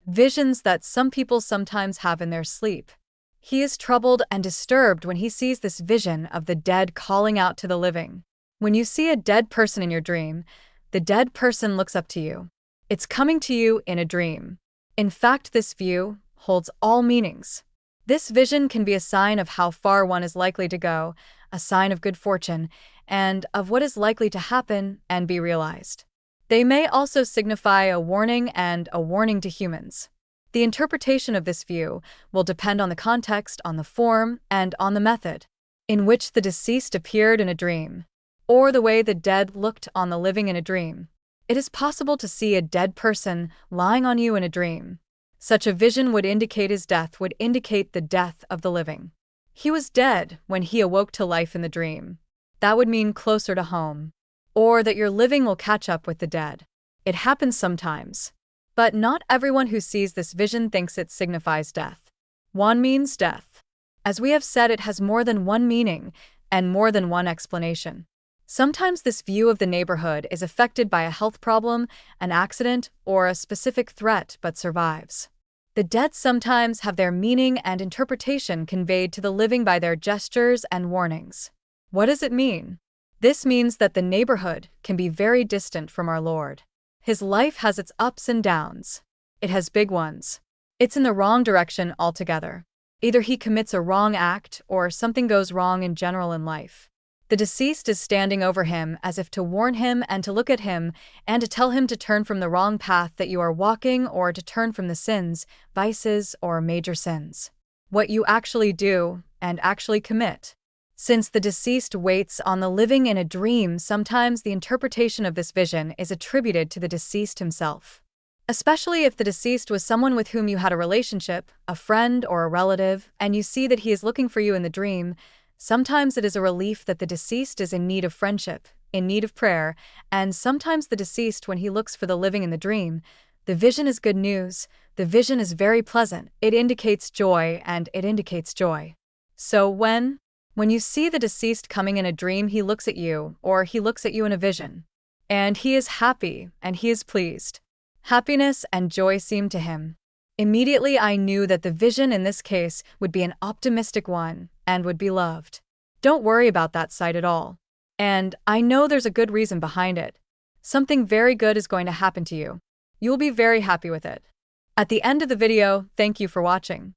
visions that some people sometimes have in their sleep. He is troubled and disturbed when he sees this vision of the dead calling out to the living. When you see a dead person in your dream, the dead person looks up to you. It's coming to you in a dream. In fact, this view holds all meanings. This vision can be a sign of how far one is likely to go, a sign of good fortune, and of what is likely to happen and be realized. They may also signify a warning to humans. The interpretation of this view will depend on the context, on the form, and on the method in which the deceased appeared in a dream, or the way the dead looked on the living in a dream. It is possible to see a dead person lying on you in a dream. Such a vision would indicate his death, would indicate the death of the living. He was dead when he awoke to life in the dream. That would mean closer to home, or that your living will catch up with the dead. It happens sometimes, but not everyone who sees this vision thinks it signifies death. One means death. As we have said, it has more than one meaning and more than one explanation. Sometimes this view of the neighborhood is affected by a health problem, an accident, or a specific threat but survives. The dead sometimes have their meaning and interpretation conveyed to the living by their gestures and warnings. What does it mean? This means that the neighborhood can be very distant from our Lord. His life has its ups and downs. It has big ones. It's in the wrong direction altogether. Either he commits a wrong act or something goes wrong in general in life. The deceased is standing over him as if to warn him and to look at him and to tell him to turn from the wrong path that you are walking, or to turn from the sins, vices, or major sins. What you actually do and actually commit. Since the deceased waits on the living in a dream, sometimes the interpretation of this vision is attributed to the deceased himself. Especially if the deceased was someone with whom you had a relationship, a friend or a relative, and you see that he is looking for you in the dream. Sometimes it is a relief that the deceased is in need of friendship, in need of prayer, and sometimes the deceased, when he looks for the living in the dream, the vision is good news, the vision is very pleasant, it indicates joy, and it indicates joy. So when you see the deceased coming in a dream, he looks at you, or he looks at you in a vision, and he is happy, and he is pleased. Happiness and joy seem to him. Immediately I knew that the vision in this case would be an optimistic one and would be loved. Don't worry about that sight at all. And I know there's a good reason behind it. Something very good is going to happen to you. You'll be very happy with it. At the end of the video, thank you for watching.